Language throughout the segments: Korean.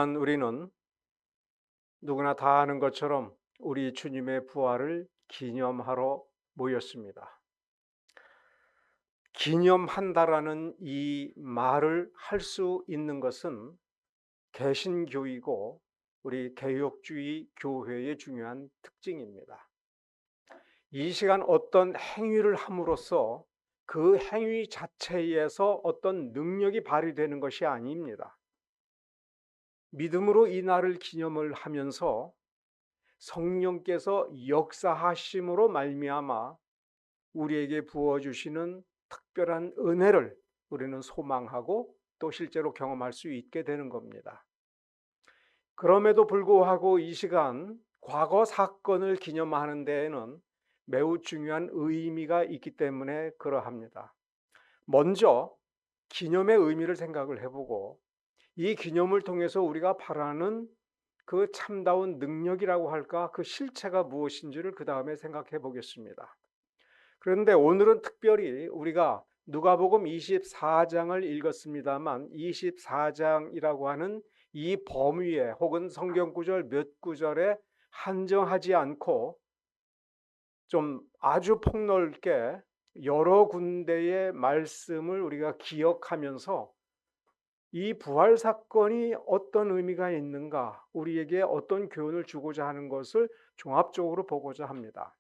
우리는 누구나 다 아는 것처럼 우리 주님의 부활을 기념하러 모였습니다. 기념한다라는 이 말을 할 수 있는 것은 개신교이고 우리 개혁주의 교회의 중요한 특징입니다. 이 시간 어떤 행위를 함으로써 그 행위 자체에서 어떤 능력이 발휘되는 것이 아닙니다. 믿음으로 이 날을 기념을 하면서 성령께서 역사하심으로 말미암아 우리에게 부어주시는 특별한 은혜를 우리는 소망하고 또 실제로 경험할 수 있게 되는 겁니다. 그럼에도 불구하고 이 시간 과거 사건을 기념하는 데에는 매우 중요한 의미가 있기 때문에 그러합니다. 먼저 기념의 의미를 생각을 해보고 이 기념을 통해서 우리가 바라는 그 참다운 능력이라고 할까, 그 실체가 무엇인지를 그 다음에 생각해 보겠습니다. 그런데 오늘은 특별히 우리가 누가복음 24장을 읽었습니다만 24장이라고 하는 이 범위에 혹은 성경 구절 몇 구절에 한정하지 않고 좀 아주 폭넓게 여러 군데의 말씀을 우리가 기억하면서 이 부활 사건이 어떤 의미가 있는가, 우리에게 어떤 교훈을 주고자 하는 것을 종합적으로 보고자 합니다.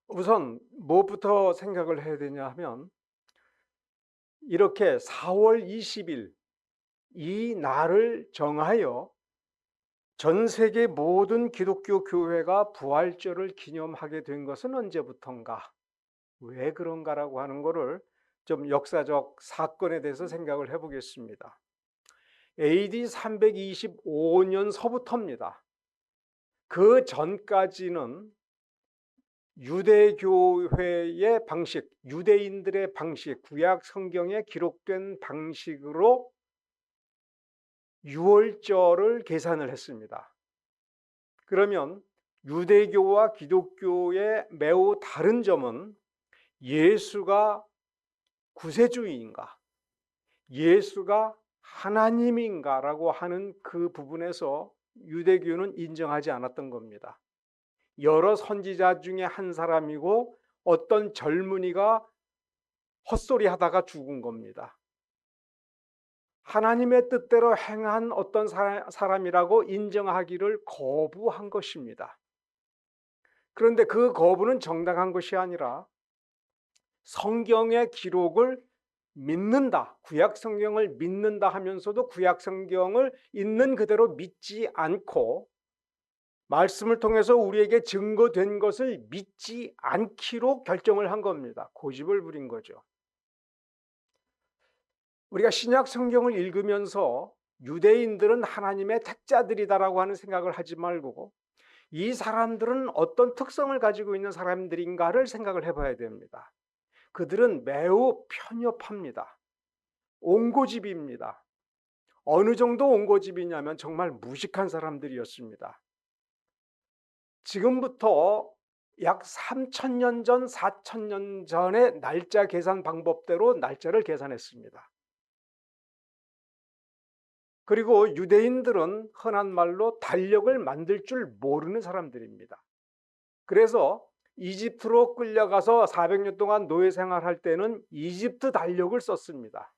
우선 무엇부터 생각을 해야 되냐 하면, 이렇게 4월 20일 이 날을 정하여 전 세계 모든 기독교 교회가 부활절을 기념하게 된 것은 언제부터인가, 왜 그런가라고 하는 것을 좀 역사적 사건에 대해서 생각을 해보겠습니다. AD 325년서부터입니다. 그 전까지는 유대교회의 방식, 유대인들의 방식, 구약 성경에 기록된 방식으로 유월절을 계산을 했습니다. 그러면 유대교와 기독교의 매우 다른 점은 예수가 구세주인가, 예수가 하나님인가라고 하는 그 부분에서 유대교는 인정하지 않았던 겁니다. 여러 선지자 중에 한 사람이고 어떤 젊은이가 헛소리 하다가 죽은 겁니다. 하나님의 뜻대로 행한 어떤 사람이라고 인정하기를 거부한 것입니다. 그런데 그 거부는 정당한 것이 아니라 성경의 기록을 믿는다, 구약 성경을 믿는다 하면서도 구약 성경을 있는 그대로 믿지 않고 말씀을 통해서 우리에게 증거된 것을 믿지 않기로 결정을 한 겁니다. 고집을 부린 거죠. 우리가 신약 성경을 읽으면서 유대인들은 하나님의 택자들이다라고 하는 생각을 하지 말고 이 사람들은 어떤 특성을 가지고 있는 사람들인가를 생각을 해봐야 됩니다. 그들은 매우 편협합니다. 옹고집입니다. 어느 정도 옹고집이냐면 정말 무식한 사람들이었습니다. 지금부터 약 3,000년 전, 4,000년 전의 날짜 계산 방법대로 날짜를 계산했습니다. 그리고 유대인들은 흔한 말로 달력을 만들 줄 모르는 사람들입니다. 그래서 이집트로 끌려가서 400년 동안 노예 생활할 때는 이집트 달력을 썼습니다.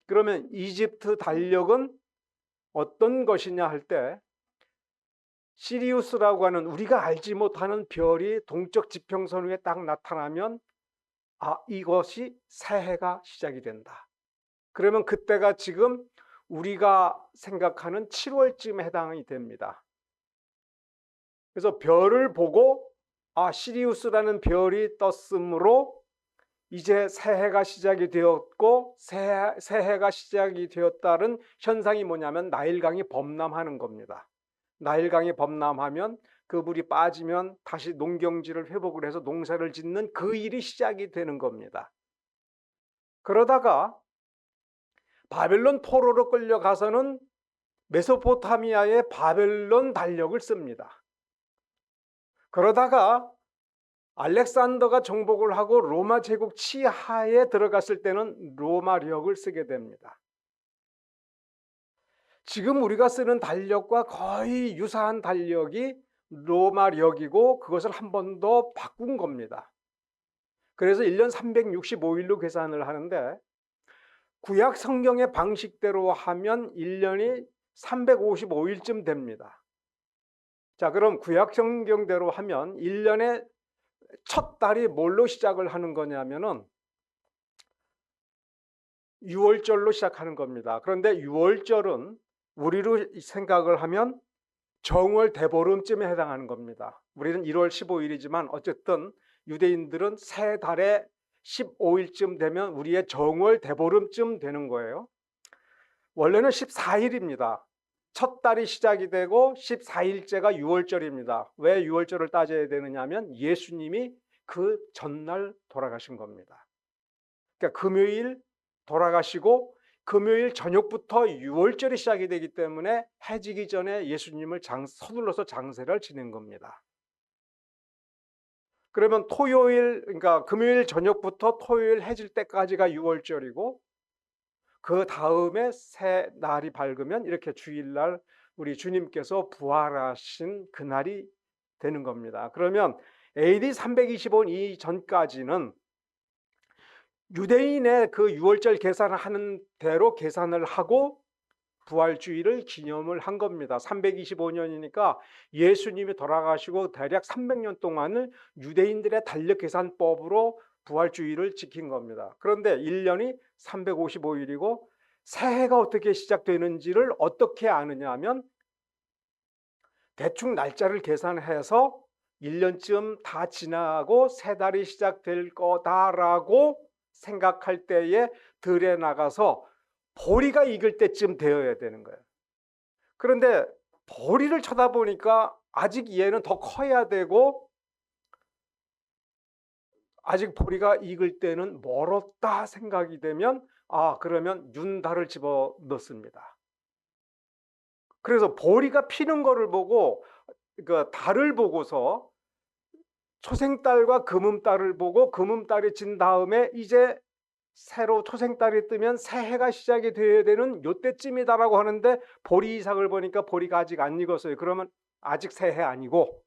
그러면 이집트 달력은 어떤 것이냐 할 때 시리우스라고 하는 우리가 알지 못하는 별이 동적 지평선 위에 딱 나타나면 이것이 새해가 시작이 된다. 그러면 그때가 지금 우리가 생각하는 7월쯤에 해당이 됩니다. 그래서 별을 보고 시리우스라는 별이 떴으므로 이제 새해가 시작이 되었고 새해가 시작이 되었다는 현상이 뭐냐면 나일강이 범람하는 겁니다. 나일강이 범람하면 그 물이 빠지면 다시 농경지를 회복을 해서 농사를 짓는 그 일이 시작이 되는 겁니다. 그러다가 바벨론 포로로 끌려가서는 메소포타미아의 바벨론 달력을 씁니다. 그러다가 알렉산더가 정복을 하고 로마 제국 치하에 들어갔을 때는 로마력을 쓰게 됩니다. 지금 우리가 쓰는 달력과 거의 유사한 달력이 로마력이고 그것을 한 번 더 바꾼 겁니다. 그래서 1년 365일로 계산을 하는데 구약 성경의 방식대로 하면 1년이 355일쯤 됩니다. 자, 그럼 구약 성경대로 하면 1년의 첫 달이 뭘로 시작을 하는 거냐면은 6월절로 시작하는 겁니다. 그런데 6월절은 우리로 생각을 하면 정월 대보름쯤에 해당하는 겁니다. 우리는 1월 15일이지만 어쨌든 유대인들은 세 달에 15일쯤 되면 우리의 정월 대보름쯤 되는 거예요. 원래는 14일입니다. 첫 달이 시작이 되고 14일째가 6월절입니다. 왜 6월절을 따져야 되느냐 하면 예수님이 그 전날 돌아가신 겁니다. 그러니까 금요일 돌아가시고 금요일 저녁부터 6월절이 시작이 되기 때문에 해지기 전에 예수님을 서둘러서 장세를 지낸 겁니다. 그러면 토요일, 그러니까 금요일 저녁부터 토요일 해질 때까지가 6월절이고 그 다음에 새 날이 밝으면 이렇게 주일날 우리 주님께서 부활하신 그날이 되는 겁니다. 그러면 AD 325년 이전까지는 유대인의 그 6월절 계산을 하는 대로 계산을 하고 부활주의를 기념을 한 겁니다. 325년이니까 예수님이 돌아가시고 대략 300년 동안을 유대인들의 달력 계산법으로 부활주의를 지킨 겁니다. 그런데 1년이 355일이고 새해가 어떻게 시작되는지를 어떻게 아느냐 하면 대충 날짜를 계산해서 1년쯤 다 지나고 새 달이 시작될 거다라고 생각할 때에 들에 나가서 보리가 익을 때쯤 되어야 되는 거예요. 그런데 보리를 쳐다보니까 아직 얘는 더 커야 되고 아직 보리가 익을 때는 멀었다 생각이 되면 그러면 윤달을 집어넣습니다. 그래서 보리가 피는 거를 보고 그 달을 보고서 초생달과 금음달을 보고 금음달이 진 다음에 이제 새로 초생달이 뜨면 새해가 시작이 되어야 되는 요때쯤이다라고 하는데 보리 이삭을 보니까 보리가 아직 안 익었어요. 그러면 아직 새해 아니고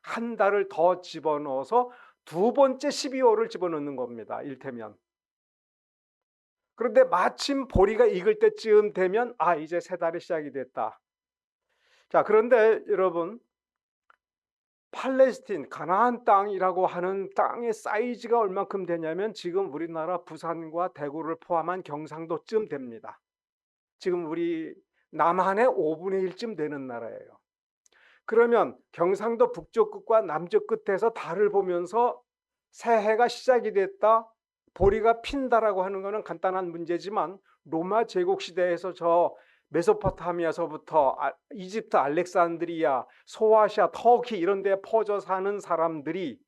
한 달을 더 집어넣어서 두 번째 12월을 집어넣는 겁니다. 일테면. 그런데 마침 보리가 익을 때쯤 되면 이제 새 달이 시작이 됐다. 자, 그런데 여러분 팔레스틴 가나안 땅이라고 하는 땅의 사이즈가 얼만큼 되냐면 지금 우리나라 부산과 대구를 포함한 경상도쯤 됩니다. 지금 우리 남한의 5분의 1쯤 되는 나라예요. 그러면 경상도 북쪽 끝과 남쪽 끝에서 달을 보면서 새해가 시작이 됐다, 보리가 핀다라고 하는 것은 간단한 문제지만 로마 제국 시대에서 저 메소포타미아서부터 이집트 알렉산드리아, 소아시아, 터키 이런 데 퍼져 사는 사람들이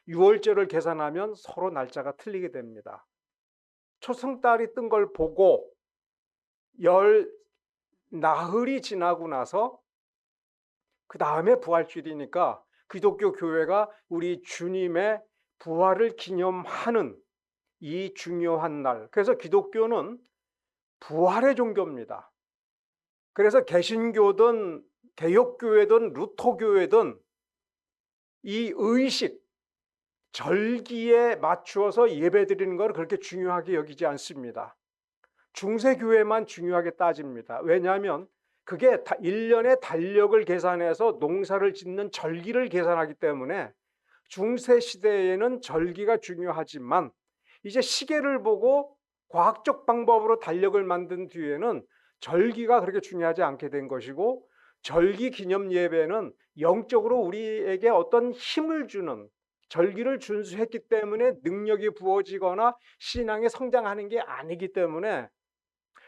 6월절을 계산하면 서로 날짜가 틀리게 됩니다. 초승달이 뜬 걸 보고 열 나흘이 지나고 나서 그 다음에 부활주일이니까 기독교 교회가 우리 주님의 부활을 기념하는 이 중요한 날. 그래서 기독교는 부활의 종교입니다. 그래서 개신교든 개혁교회든 루터교회든 이 의식, 절기에 맞추어서 예배드리는 걸 그렇게 중요하게 여기지 않습니다. 중세교회만 중요하게 따집니다. 왜냐하면 그게 1년의 달력을 계산해서 농사를 짓는 절기를 계산하기 때문에 중세시대에는 절기가 중요하지만 이제 시계를 보고 과학적 방법으로 달력을 만든 뒤에는 절기가 그렇게 중요하지 않게 된 것이고 절기 기념 예배는 영적으로 우리에게 어떤 힘을 주는 절기를 준수했기 때문에 능력이 부어지거나 신앙에 성장하는 게 아니기 때문에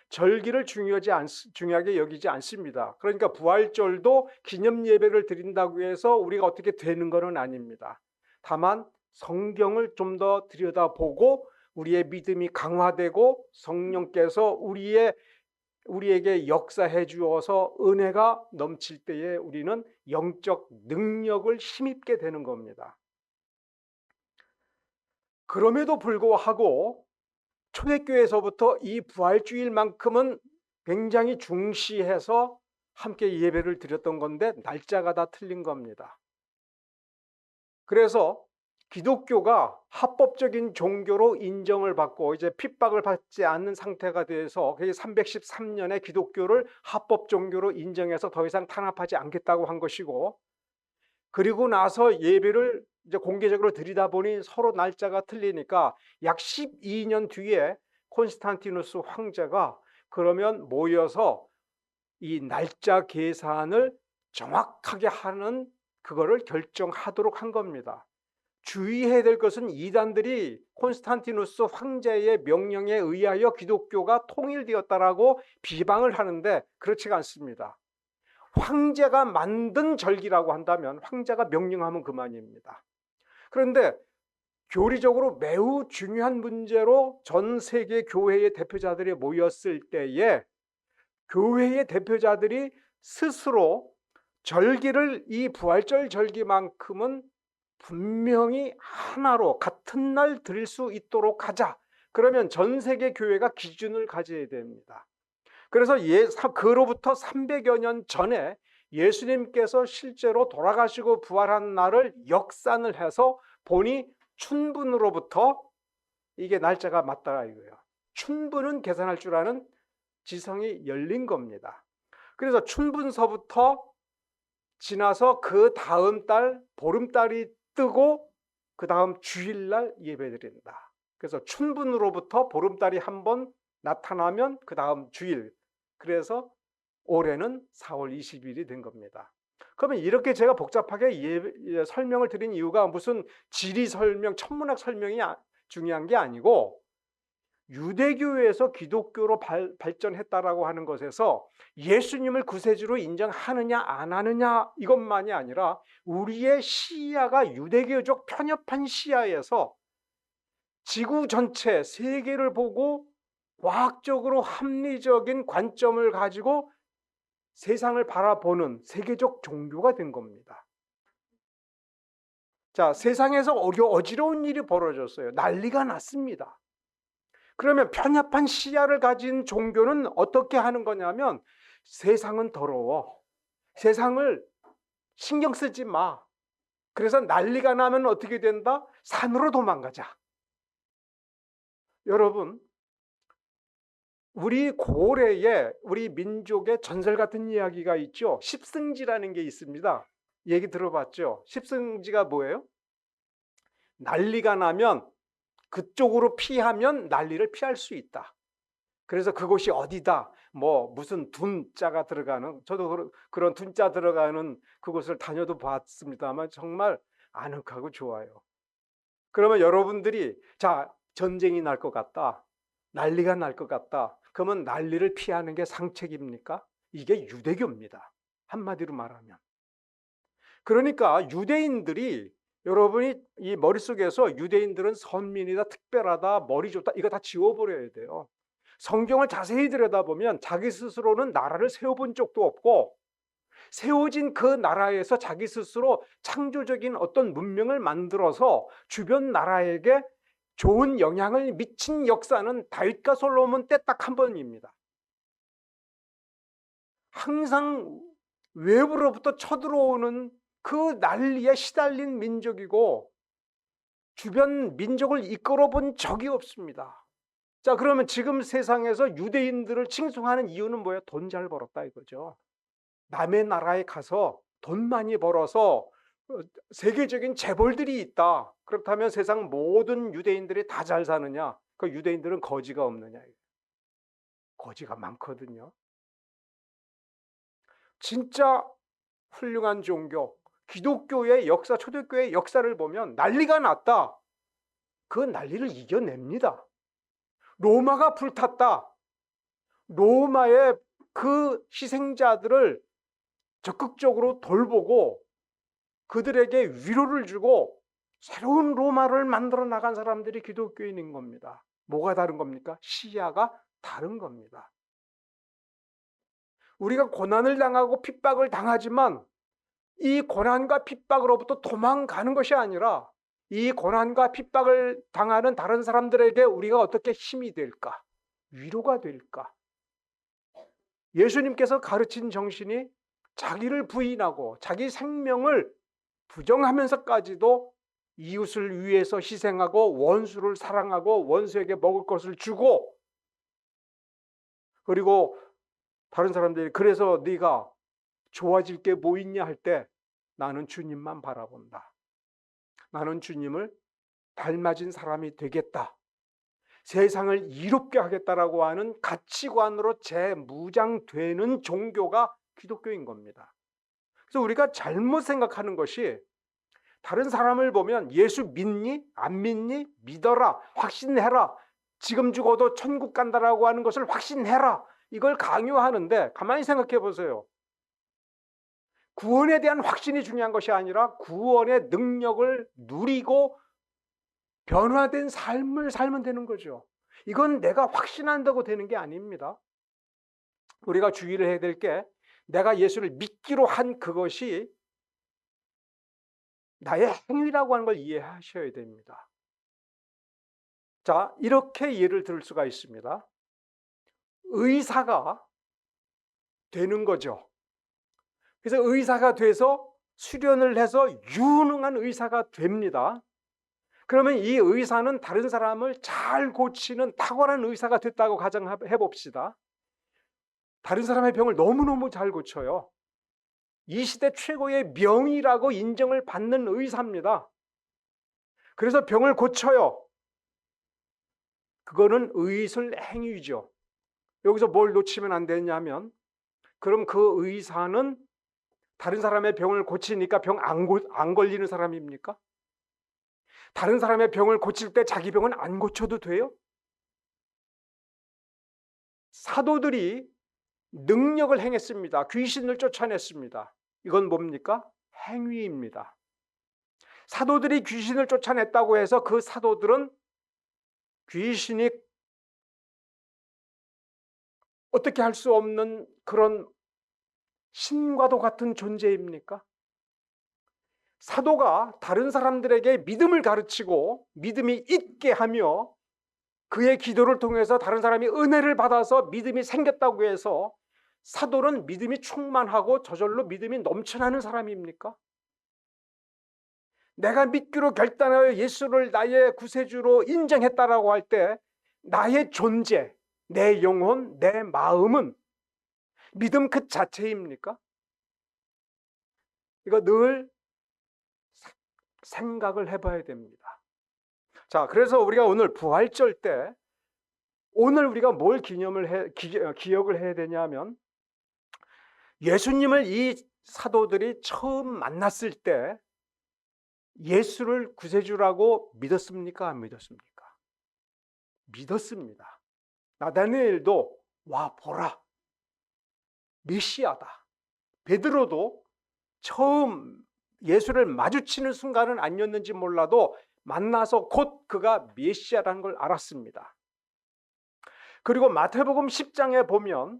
절기를 중요하게 여기지 않습니다. 그러니까 부활절도 기념 예배를 드린다고 해서 우리가 어떻게 되는 것은 아닙니다. 다만 성경을 좀 더 들여다보고 우리의 믿음이 강화되고 성령께서 우리에게 역사해 주어서 은혜가 넘칠 때에 우리는 영적 능력을 힘입게 되는 겁니다. 그럼에도 불구하고 초대교회에서부터 이 부활주일만큼은 굉장히 중시해서 함께 예배를 드렸던 건데 날짜가 다 틀린 겁니다. 그래서 기독교가 합법적인 종교로 인정을 받고 이제 핍박을 받지 않는 상태가 돼서 313년에 기독교를 합법 종교로 인정해서 더 이상 탄압하지 않겠다고 한 것이고, 그리고 나서 예배를 이제 공개적으로 드리다 보니 서로 날짜가 틀리니까 약 12년 뒤에 콘스탄티누스 황제가 그러면 모여서 이 날짜 계산을 정확하게 하는 그거를 결정하도록 한 겁니다. 주의해야 될 것은 이단들이 콘스탄티누스 황제의 명령에 의하여 기독교가 통일되었다라고 비방을 하는데 그렇지가 않습니다. 황제가 만든 절기라고 한다면 황제가 명령하면 그만입니다. 그런데 교리적으로 매우 중요한 문제로 전 세계 교회의 대표자들이 모였을 때에 교회의 대표자들이 스스로 절기를 이 부활절 절기만큼은 분명히 하나로 같은 날 드릴 수 있도록 하자. 그러면 전 세계 교회가 기준을 가져야 됩니다. 그래서 그로부터 300여 년 전에 예수님께서 실제로 돌아가시고 부활한 날을 역산을 해서 보니 춘분으로부터 이게 날짜가 맞다 이거예요. 춘분은 계산할 줄 아는 지성이 열린 겁니다. 그래서 춘분서부터 지나서 그 다음 달 보름달이 뜨고 그 다음 주일날 예배드린다. 그래서 춘분으로부터 보름달이 한번 나타나면 그 다음 주일, 그래서 올해는 4월 20일이 된 겁니다. 그러면 이렇게 제가 복잡하게 설명을 드린 이유가 무슨 지리 설명, 천문학 설명이 중요한 게 아니고 유대교에서 기독교로 발전했다라고 하는 것에서 예수님을 구세주로 인정하느냐 안 하느냐 이것만이 아니라 우리의 시야가 유대교적 편협한 시야에서 지구 전체 세계를 보고 과학적으로 합리적인 관점을 가지고 세상을 바라보는 세계적 종교가 된 겁니다. 자, 세상에서 어지러운 일이 벌어졌어요. 난리가 났습니다. 그러면 편협한 시야를 가진 종교는 어떻게 하는 거냐면 세상은 더러워. 세상을 신경 쓰지 마. 그래서 난리가 나면 어떻게 된다? 산으로 도망가자. 여러분, 우리 고래에 우리 민족의 전설 같은 이야기가 있죠. 십승지라는 게 있습니다. 얘기 들어봤죠? 십승지가 뭐예요? 난리가 나면 그쪽으로 피하면 난리를 피할 수 있다. 그래서 그곳이 어디다, 무슨 둔자가 들어가는, 저도 그런 둔자 들어가는 그곳을 다녀도 봤습니다만 정말 아늑하고 좋아요. 그러면 여러분들이 자, 전쟁이 날 것 같다, 난리가 날 것 같다, 그러면 난리를 피하는 게 상책입니까? 이게 유대교입니다. 한마디로 말하면. 그러니까 유대인들이, 여러분이 이 머릿속에서 유대인들은 선민이다, 특별하다, 머리 좋다, 이거 다 지워버려야 돼요. 성경을 자세히 들여다보면 자기 스스로는 나라를 세워본 적도 없고 세워진 그 나라에서 자기 스스로 창조적인 어떤 문명을 만들어서 주변 나라에게 좋은 영향을 미친 역사는 다윗과 솔로몬 때 딱 한 번입니다. 항상 외부로부터 쳐들어오는 그 난리에 시달린 민족이고 주변 민족을 이끌어 본 적이 없습니다. 자, 그러면 지금 세상에서 유대인들을 칭송하는 이유는 뭐예요? 돈 잘 벌었다 이거죠. 남의 나라에 가서 돈 많이 벌어서 세계적인 재벌들이 있다. 그렇다면 세상 모든 유대인들이 다 잘 사느냐? 그 유대인들은 거지가 없느냐? 거지가 많거든요. 진짜 훌륭한 종교, 기독교의 역사, 초대교회의 역사를 보면 난리가 났다. 그 난리를 이겨냅니다. 로마가 불탔다. 로마의 그 희생자들을 적극적으로 돌보고 그들에게 위로를 주고 새로운 로마를 만들어 나간 사람들이 기독교인인 겁니다. 뭐가 다른 겁니까? 시야가 다른 겁니다. 우리가 고난을 당하고 핍박을 당하지만 이 고난과 핍박으로부터 도망가는 것이 아니라 이 고난과 핍박을 당하는 다른 사람들에게 우리가 어떻게 힘이 될까? 위로가 될까? 예수님께서 가르친 정신이 자기를 부인하고 자기 생명을 부정하면서까지도 이웃을 위해서 희생하고 원수를 사랑하고 원수에게 먹을 것을 주고, 그리고 다른 사람들이 그래서 네가 좋아질 게 뭐 있냐 할 때 나는 주님만 바라본다. 나는 주님을 닮아진 사람이 되겠다. 세상을 이롭게 하겠다라고 하는 가치관으로 재무장되는 종교가 기독교인 겁니다. 그래서 우리가 잘못 생각하는 것이 다른 사람을 보면 예수 믿니? 안 믿니? 믿어라. 확신해라. 지금 죽어도 천국 간다라고 하는 것을 확신해라. 이걸 강요하는데 가만히 생각해 보세요. 구원에 대한 확신이 중요한 것이 아니라 구원의 능력을 누리고 변화된 삶을 살면 되는 거죠. 이건 내가 확신한다고 되는 게 아닙니다. 우리가 주의를 해야 될 게 내가 예수를 믿기로 한 그것이 나의 행위라고 하는 걸 이해하셔야 됩니다. 자, 이렇게 예를 들 수가 있습니다. 의사가 되는 거죠. 그래서 의사가 돼서 수련을 해서 유능한 의사가 됩니다. 그러면 이 의사는 다른 사람을 잘 고치는 탁월한 의사가 됐다고 가정해 봅시다. 다른 사람의 병을 너무너무 잘 고쳐요. 이 시대 최고의 명의라고 인정을 받는 의사입니다. 그래서 병을 고쳐요. 그거는 의술 행위죠. 여기서 뭘 놓치면 안 되냐면, 그럼 그 의사는 다른 사람의 병을 고치니까 병 안 걸리는 사람입니까? 다른 사람의 병을 고칠 때 자기 병은 안 고쳐도 돼요? 사도들이 능력을 행했습니다. 귀신을 쫓아냈습니다. 이건 뭡니까? 행위입니다. 사도들이 귀신을 쫓아냈다고 해서 그 사도들은 귀신이 어떻게 할 수 없는 그런 신과도 같은 존재입니까? 사도가 다른 사람들에게 믿음을 가르치고 믿음이 있게 하며 그의 기도를 통해서 다른 사람이 은혜를 받아서 믿음이 생겼다고 해서 사도는 믿음이 충만하고 저절로 믿음이 넘쳐나는 사람입니까? 내가 믿기로 결단하여 예수를 나의 구세주로 인정했다라고 할 때 나의 존재, 내 영혼, 내 마음은 믿음 그 자체입니까? 이거 늘 생각을 해봐야 됩니다. 자, 그래서 우리가 오늘 부활절 때 오늘 우리가 뭘 기억을 해야 되냐면, 예수님을 이 사도들이 처음 만났을 때 예수를 구세주라고 믿었습니까? 안 믿었습니까? 믿었습니다. 나다니엘도 와 보라, 메시아다. 베드로도 처음 예수를 마주치는 순간은 아니었는지 몰라도 만나서 곧 그가 메시아라는 걸 알았습니다. 그리고 마태복음 10장에 보면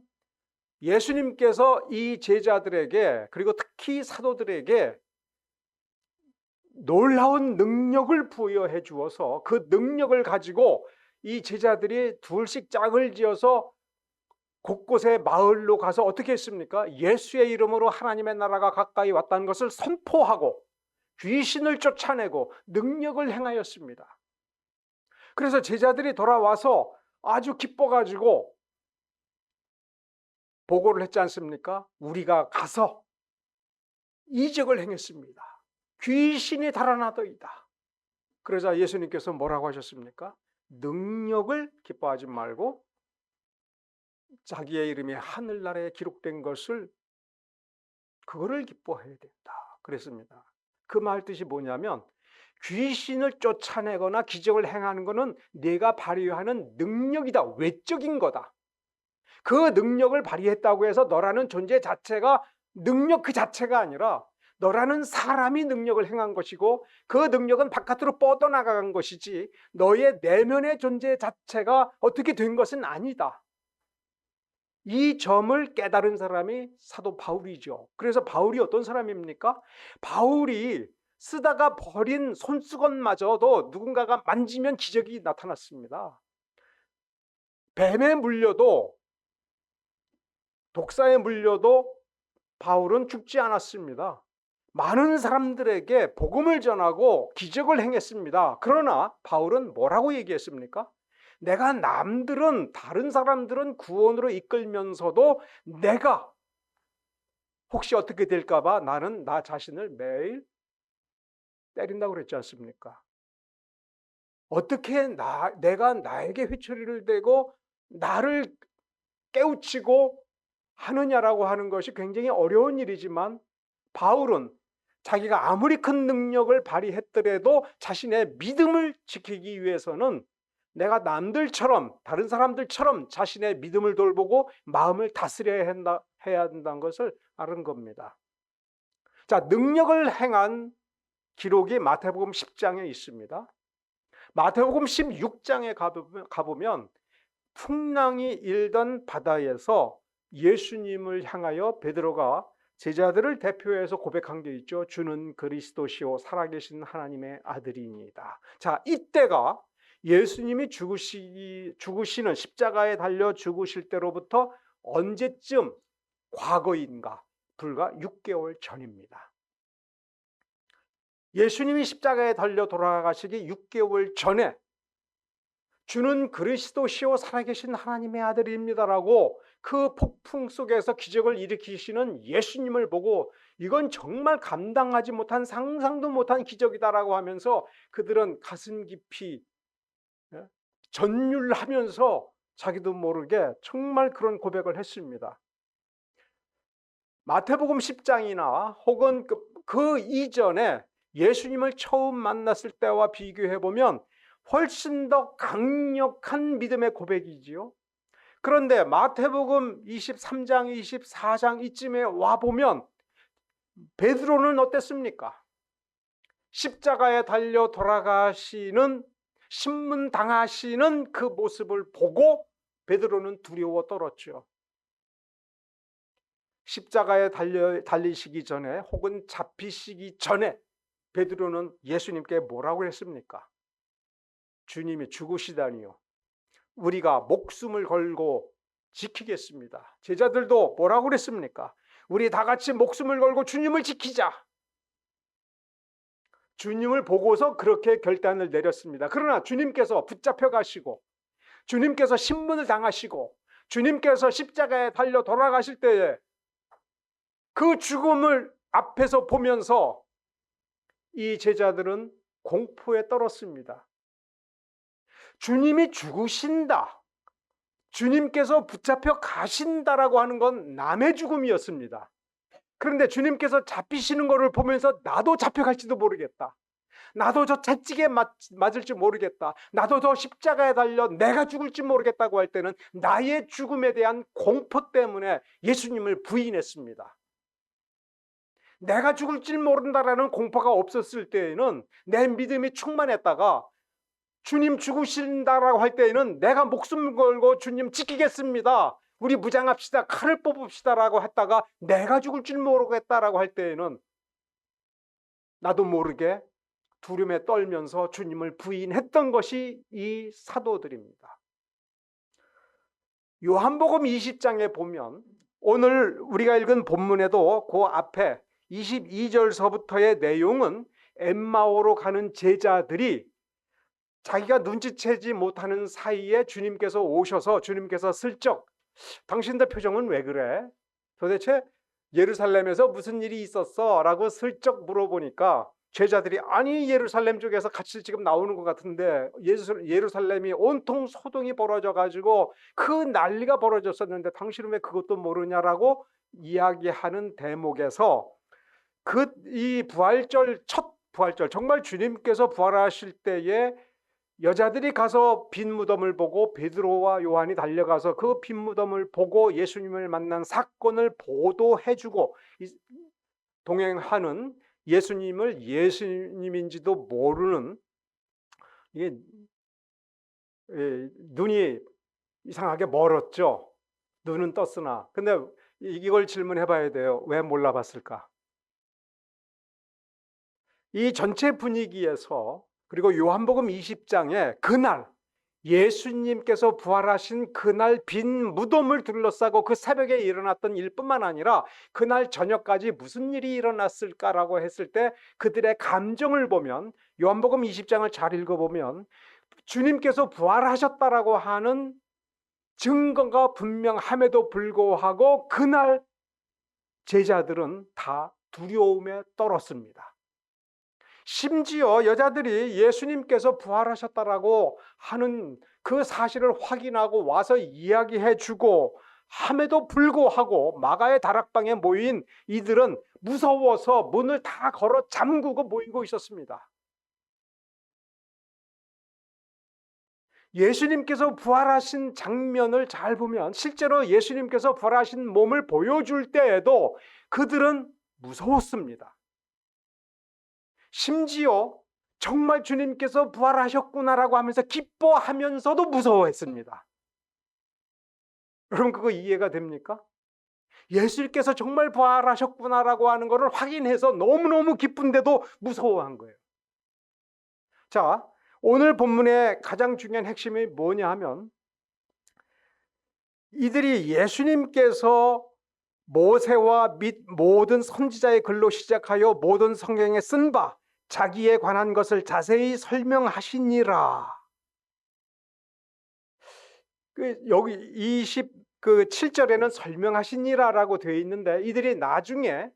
예수님께서 이 제자들에게, 그리고 특히 사도들에게 놀라운 능력을 부여해 주어서 그 능력을 가지고 이 제자들이 둘씩 짝을 지어서 곳곳에 마을로 가서 어떻게 했습니까? 예수의 이름으로 하나님의 나라가 가까이 왔다는 것을 선포하고 귀신을 쫓아내고 능력을 행하였습니다. 그래서 제자들이 돌아와서 아주 기뻐가지고 보고를 했지 않습니까? 우리가 가서 이적을 행했습니다. 귀신이 달아나더이다. 그러자 예수님께서 뭐라고 하셨습니까? 능력을 기뻐하지 말고 자기의 이름이 하늘나라에 기록된 것을, 그거를 기뻐해야 된다 그랬습니다. 그 말 뜻이 뭐냐면, 귀신을 쫓아내거나 기적을 행하는 것은 내가 발휘하는 능력이다, 외적인 거다. 그 능력을 발휘했다고 해서 너라는 존재 자체가 능력 그 자체가 아니라 너라는 사람이 능력을 행한 것이고, 그 능력은 바깥으로 뻗어나간 것이지 너의 내면의 존재 자체가 어떻게 된 것은 아니다. 이 점을 깨달은 사람이 사도 바울이죠. 그래서 바울이 어떤 사람입니까? 바울이 쓰다가 버린 손수건마저도 누군가가 만지면 기적이 나타났습니다. 뱀에 물려도 독사에 물려도 바울은 죽지 않았습니다. 많은 사람들에게 복음을 전하고 기적을 행했습니다. 그러나 바울은 뭐라고 얘기했습니까? 내가 다른 사람들은 구원으로 이끌면서도 내가 혹시 어떻게 될까봐 나는 나 자신을 매일 때린다고 그랬지 않습니까? 어떻게 내가 나에게 회초리를 대고 나를 깨우치고 하느냐라고 하는 것이 굉장히 어려운 일이지만 바울은 자기가 아무리 큰 능력을 발휘했더라도 자신의 믿음을 지키기 위해서는 내가 남들처럼 다른 사람들처럼 자신의 믿음을 돌보고 마음을 다스려야 해야 한다는 것을 아는 겁니다. 자, 능력을 행한 기록이 마태복음 10장에 있습니다. 마태복음 16장에 가보면 풍랑이 일던 바다에서 예수님을 향하여 베드로가 제자들을 대표해서 고백한 게 있죠. 주는 그리스도시요 살아계신 하나님의 아들이니이다. 자, 이때가 예수님이 죽으시는 십자가에 달려 죽으실 때로부터 언제쯤 과거인가? 불과 6개월 전입니다. 예수님이 십자가에 달려 돌아가시기 6개월 전에 주는 그리스도시요 살아계신 하나님의 아들입니다라고 그 폭풍 속에서 기적을 일으키시는 예수님을 보고 이건 정말 감당하지 못한 상상도 못한 기적이다라고 하면서 그들은 가슴 깊이 전율하면서 자기도 모르게 정말 그런 고백을 했습니다. 마태복음 10장이나 혹은 그 이전에 예수님을 처음 만났을 때와 비교해 보면 훨씬 더 강력한 믿음의 고백이지요. 그런데 마태복음 23장, 24장 이쯤에 와보면 베드로는 어땠습니까? 십자가에 달려 돌아가시는 신문당하시는 그 모습을 보고 베드로는 두려워 떨었죠. 십자가에 달리시기 전에 혹은 잡히시기 전에 베드로는 예수님께 뭐라고 했습니까? 주님이 죽으시다니요. 우리가 목숨을 걸고 지키겠습니다. 제자들도 뭐라고 그랬습니까? 우리 다 같이 목숨을 걸고 주님을 지키자. 주님을 보고서 그렇게 결단을 내렸습니다. 그러나 주님께서 붙잡혀 가시고 주님께서 신문을 당하시고 주님께서 십자가에 달려 돌아가실 때에 그 죽음을 앞에서 보면서 이 제자들은 공포에 떨었습니다. 주님이 죽으신다, 주님께서 붙잡혀 가신다라고 하는 건 남의 죽음이었습니다. 그런데 주님께서 잡히시는 것을 보면서 나도 잡혀갈지도 모르겠다, 나도 저 채찍에 맞을지 모르겠다, 나도 저 십자가에 달려 내가 죽을지 모르겠다고 할 때는 나의 죽음에 대한 공포 때문에 예수님을 부인했습니다. 내가 죽을 줄 모른다라는 공포가 없었을 때에는 내 믿음이 충만했다가 주님 죽으신다라고 할 때에는 내가 목숨 걸고 주님 지키겠습니다, 우리 무장합시다, 칼을 뽑읍시다라고 했다가 내가 죽을 줄 모르겠다라고 할 때에는 나도 모르게 두려움에 떨면서 주님을 부인했던 것이 이 사도들입니다. 요한복음 20장에 보면 오늘 우리가 읽은 본문에도 그 앞에 22절서부터의 내용은 엠마오로 가는 제자들이 자기가 눈치채지 못하는 사이에 주님께서 오셔서 주님께서 슬쩍 당신들 표정은 왜 그래? 도대체 예루살렘에서 무슨 일이 있었어? 라고 슬쩍 물어보니까 제자들이 아니 예루살렘 쪽에서 같이 지금 나오는 것 같은데 예루살렘이 온통 소동이 벌어져 가지고 그 난리가 벌어졌었는데 당신은 왜 그것도 모르냐라고 이야기하는 대목에서 이 부활절, 첫 부활절, 정말 주님께서 부활하실 때에 여자들이 가서 빈 무덤을 보고 베드로와 요한이 달려가서 그 빈 무덤을 보고 예수님을 만난 사건을 보도해주고 동행하는 예수님을 예수님인지도 모르는, 이게 눈이 이상하게 멀었죠. 눈은 떴으나. 근데 이걸 질문해 봐야 돼요. 왜 몰라봤을까? 이 전체 분위기에서 그리고 요한복음 20장에 그날 예수님께서 부활하신 그날 빈 무덤을 둘러싸고 그 새벽에 일어났던 일뿐만 아니라 그날 저녁까지 무슨 일이 일어났을까라고 했을 때 그들의 감정을 보면, 요한복음 20장을 잘 읽어보면 주님께서 부활하셨다라고 하는 증거가 분명함에도 불구하고 그날 제자들은 다 두려움에 떨었습니다. 심지어 여자들이 예수님께서 부활하셨다라고 하는 그 사실을 확인하고 와서 이야기해 주고 함에도 불구하고 마가의 다락방에 모인 이들은 무서워서 문을 다 걸어 잠그고 모이고 있었습니다. 예수님께서 부활하신 장면을 잘 보면 실제로 예수님께서 부활하신 몸을 보여줄 때에도 그들은 무서웠습니다. 심지어 정말 주님께서 부활하셨구나라고 하면서 기뻐하면서도 무서워했습니다. 여러분 그거 이해가 됩니까? 예수님께서 정말 부활하셨구나라고 하는 것을 확인해서 너무너무 기쁜데도 무서워한 거예요. 자, 오늘 본문의 가장 중요한 핵심이 뭐냐 하면 이들이 예수님께서 모세와 및 모든 선지자의 글로 시작하여 모든 성경에 쓴 바 자기에 관한 것을 자세히 설명하시니라. 여기 27절에는 설명하시니라라고 되어 있는데 이들이 나중에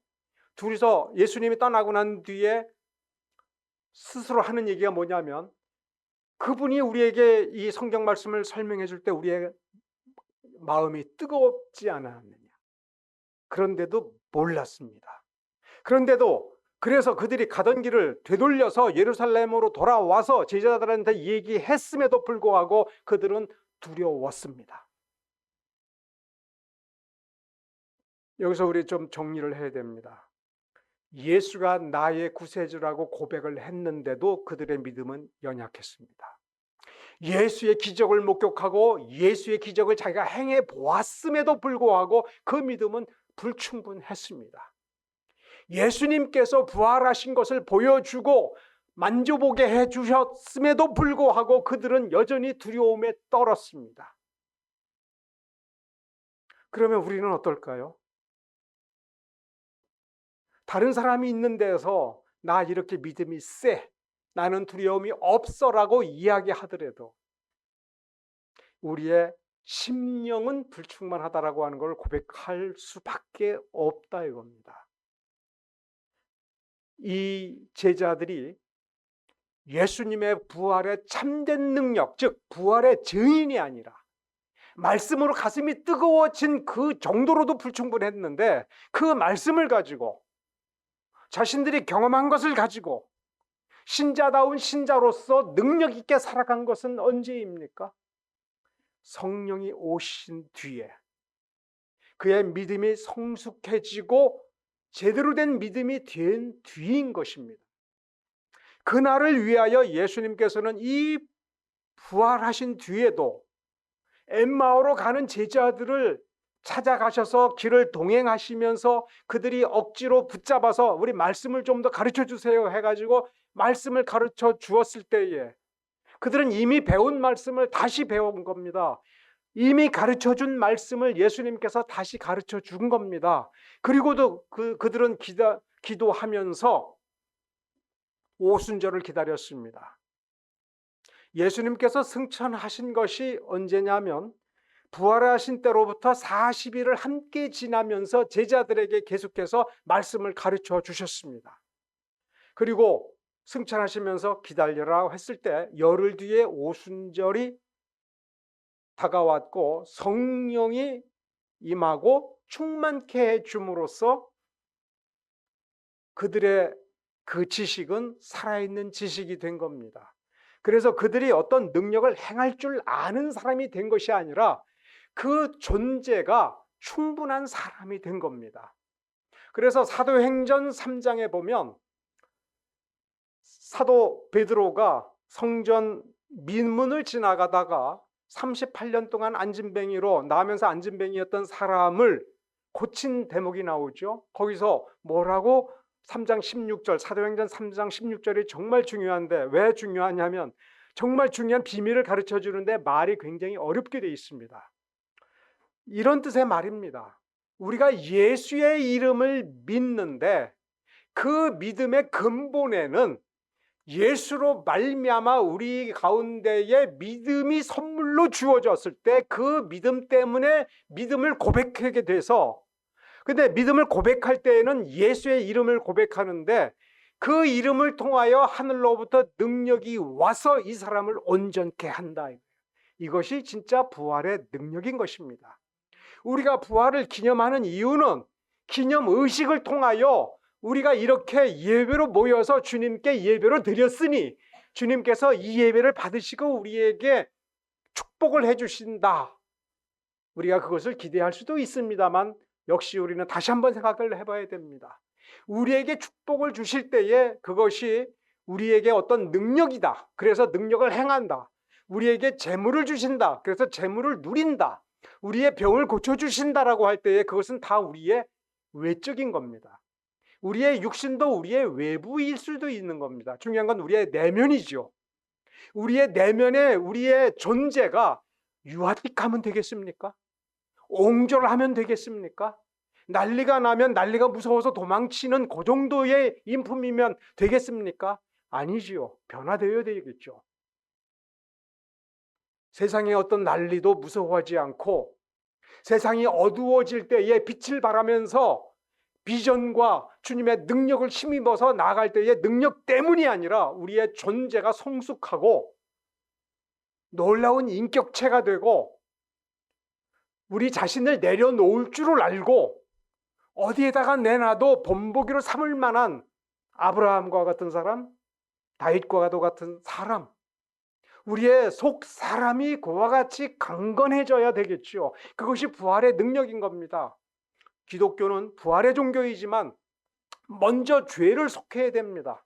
둘이서 예수님이 떠나고 난 뒤에 스스로 하는 얘기가 뭐냐면 그분이 우리에게 이 성경 말씀을 설명해 줄 때 우리의 마음이 뜨겁지 않았느냐. 그런데도 몰랐습니다. 그런데도 그래서 그들이 가던 길을 되돌려서 예루살렘으로 돌아와서 제자들한테 얘기했음에도 불구하고 그들은 두려웠습니다. 여기서 우리 좀 정리를 해야 됩니다. 예수가 나의 구세주라고 고백을 했는데도 그들의 믿음은 연약했습니다. 예수의 기적을 목격하고 예수의 기적을 자기가 행해 보았음에도 불구하고 그 믿음은 불충분했습니다. 예수님께서 부활하신 것을 보여주고 만져보게 해주셨음에도 불구하고 그들은 여전히 두려움에 떨었습니다. 그러면 우리는 어떨까요? 다른 사람이 있는 데서 나 이렇게 믿음이 세, 나는 두려움이 없어라고 이야기하더라도 우리의 심령은 불충만하다라고 하는 걸 고백할 수밖에 없다 이겁니다. 이 제자들이 예수님의 부활의 참된 능력, 즉 부활의 증인이 아니라 말씀으로 가슴이 뜨거워진 그 정도로도 불충분했는데 그 말씀을 가지고 자신들이 경험한 것을 가지고 신자다운 신자로서 능력 있게 살아간 것은 언제입니까? 성령이 오신 뒤에 그의 믿음이 성숙해지고 제대로 된 믿음이 된 뒤인 것입니다. 그날을 위하여 예수님께서는 이 부활하신 뒤에도 엠마오로 가는 제자들을 찾아가셔서 길을 동행하시면서 그들이 억지로 붙잡아서 우리 말씀을 좀 더 가르쳐 주세요 해가지고 말씀을 가르쳐 주었을 때에 그들은 이미 배운 말씀을 다시 배운 겁니다. 이미 가르쳐 준 말씀을 예수님께서 다시 가르쳐 준 겁니다. 그리고도 그들은 기도하면서 오순절을 기다렸습니다. 예수님께서 승천하신 것이 언제냐면 부활하신 때로부터 40일을 함께 지나면서 제자들에게 계속해서 말씀을 가르쳐 주셨습니다. 그리고 승천하시면서 기다려라 했을 때 열흘 뒤에 오순절이 다가왔고 성령이 임하고 충만케 해줌으로써 그들의 그 지식은 살아있는 지식이 된 겁니다. 그래서 그들이 어떤 능력을 행할 줄 아는 사람이 된 것이 아니라 그 존재가 충분한 사람이 된 겁니다. 그래서 사도행전 3장에 보면 사도 베드로가 성전 민문을 지나가다가 38년 동안 안진뱅이로 나면서 안진뱅이였던 사람을 고친 대목이 나오죠. 거기서 뭐라고 3장 16절 사도행전 3장 16절이 정말 중요한데 왜 중요하냐면 정말 중요한 비밀을 가르쳐 주는데 말이 굉장히 어렵게 되어 있습니다. 이런 뜻의 말입니다. 우리가 예수의 이름을 믿는데 그 믿음의 근본에는 예수로 말미암아 우리 가운데에 믿음이 선물로 주어졌을 때 그 믿음 때문에 믿음을 고백하게 돼서, 근데 믿음을 고백할 때에는 예수의 이름을 고백하는데 그 이름을 통하여 하늘로부터 능력이 와서 이 사람을 온전케 한다. 이것이 진짜 부활의 능력인 것입니다. 우리가 부활을 기념하는 이유는 기념의식을 통하여 우리가 이렇게 예배로 모여서 주님께 예배를 드렸으니 주님께서 이 예배를 받으시고 우리에게 축복을 해주신다. 우리가 그것을 기대할 수도 있습니다만 역시 우리는 다시 한번 생각을 해봐야 됩니다. 우리에게 축복을 주실 때에 그것이 우리에게 어떤 능력이다. 그래서 능력을 행한다. 우리에게 재물을 주신다. 그래서 재물을 누린다. 우리의 병을 고쳐주신다라고 할 때에 그것은 다 우리의 외적인 겁니다. 우리의 육신도 우리의 외부일 수도 있는 겁니다. 중요한 건 우리의 내면이죠. 우리의 내면에 우리의 존재가 유아틱하면 되겠습니까? 옹졸하면 되겠습니까? 난리가 나면 난리가 무서워서 도망치는 그 정도의 인품이면 되겠습니까? 아니지요. 변화되어야 되겠죠. 세상의 어떤 난리도 무서워하지 않고 세상이 어두워질 때에 빛을 발하면서 비전과 주님의 능력을 힘입어서 나아갈 때의 능력 때문이 아니라 우리의 존재가 성숙하고 놀라운 인격체가 되고 우리 자신을 내려놓을 줄을 알고 어디에다가 내놔도 본보기로 삼을 만한 아브라함과 같은 사람, 다윗과 같은 사람, 우리의 속 사람이 그와 같이 강건해져야 되겠죠. 그것이 부활의 능력인 겁니다. 기독교는 부활의 종교이지만 먼저 죄를 속해야 됩니다.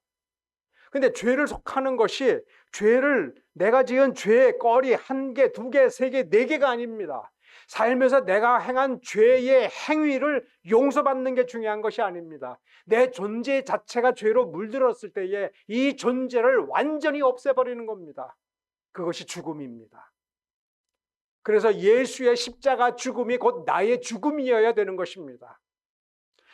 근데 죄를 속하는 것이 죄를 내가 지은 죄의 거리 1개, 2개, 3개, 4개가 아닙니다. 살면서 내가 행한 죄의 행위를 용서받는 게 중요한 것이 아닙니다. 내 존재 자체가 죄로 물들었을 때에 이 존재를 완전히 없애버리는 겁니다. 그것이 죽음입니다. 그래서 예수의 십자가 죽음이 곧 나의 죽음이어야 되는 것입니다.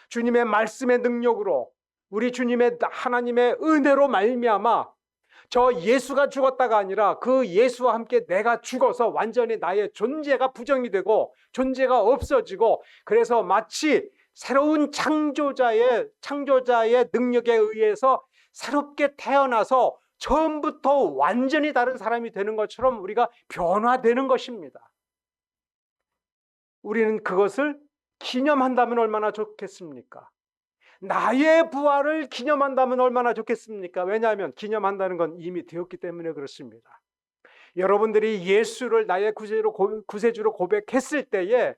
주님의 말씀의 능력으로 우리 주님의 하나님의 은혜로 말미암아 저 예수가 죽었다가 아니라 그 예수와 함께 내가 죽어서 완전히 나의 존재가 부정이 되고 존재가 없어지고 그래서 마치 새로운 창조자의 능력에 의해서 새롭게 태어나서 처음부터 완전히 다른 사람이 되는 것처럼 우리가 변화되는 것입니다. 우리는 그것을 기념한다면 얼마나 좋겠습니까? 나의 부활을 기념한다면 얼마나 좋겠습니까? 왜냐하면 기념한다는 건 이미 되었기 때문에 그렇습니다. 여러분들이 예수를 나의 구세주로 고백했을 때에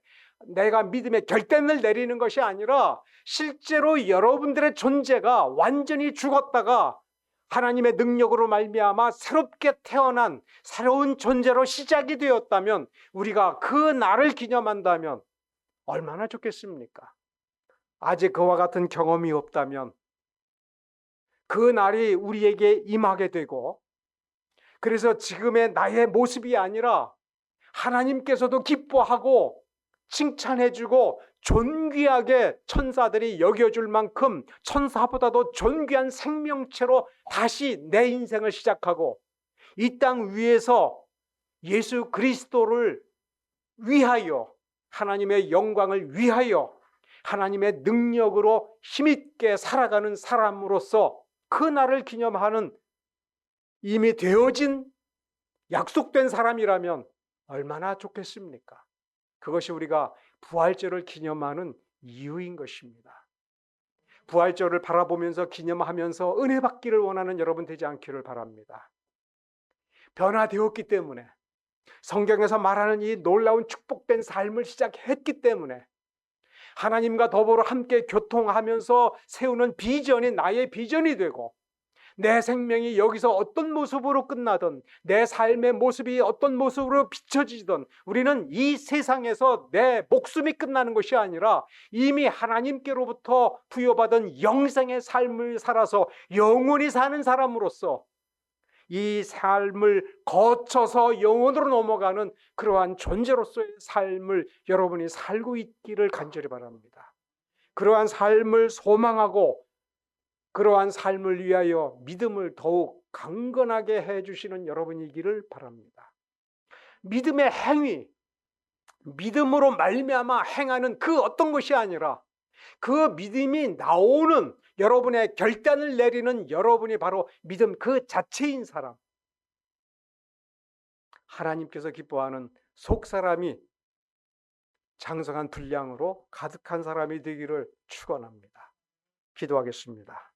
내가 믿음의 결단을 내리는 것이 아니라 실제로 여러분들의 존재가 완전히 죽었다가 하나님의 능력으로 말미암아 새롭게 태어난 새로운 존재로 시작이 되었다면 우리가 그 날을 기념한다면 얼마나 좋겠습니까? 아직 그와 같은 경험이 없다면 그 날이 우리에게 임하게 되고 그래서 지금의 나의 모습이 아니라 하나님께서도 기뻐하고 칭찬해주고 존귀하게 천사들이 여겨줄 만큼 천사보다도 존귀한 생명체로 다시 내 인생을 시작하고 이 땅 위에서 예수 그리스도를 위하여 하나님의 영광을 위하여 하나님의 능력으로 힘있게 살아가는 사람으로서 그 날을 기념하는 이미 되어진 약속된 사람이라면 얼마나 좋겠습니까? 그것이 우리가 부활절을 기념하는 이유인 것입니다. 부활절을 바라보면서 기념하면서 은혜 받기를 원하는 여러분 되지 않기를 바랍니다. 변화되었기 때문에 성경에서 말하는 이 놀라운 축복된 삶을 시작했기 때문에 하나님과 더불어 함께 교통하면서 세우는 비전이 나의 비전이 되고 내 생명이 여기서 어떤 모습으로 끝나든 내 삶의 모습이 어떤 모습으로 비춰지든 우리는 이 세상에서 내 목숨이 끝나는 것이 아니라 이미 하나님께로부터 부여받은 영생의 삶을 살아서 영원히 사는 사람으로서 이 삶을 거쳐서 영혼으로 넘어가는 그러한 존재로서의 삶을 여러분이 살고 있기를 간절히 바랍니다. 그러한 삶을 소망하고 그러한 삶을 위하여 믿음을 더욱 강건하게 해주시는 여러분이기를 바랍니다. 믿음의 행위, 믿음으로 말미암아 행하는 그 어떤 것이 아니라 그 믿음이 나오는 여러분의 결단을 내리는 여러분이 바로 믿음 그 자체인 사람, 하나님께서 기뻐하는 속사람이 장성한 분량으로 가득한 사람이 되기를 축원합니다. 기도하겠습니다.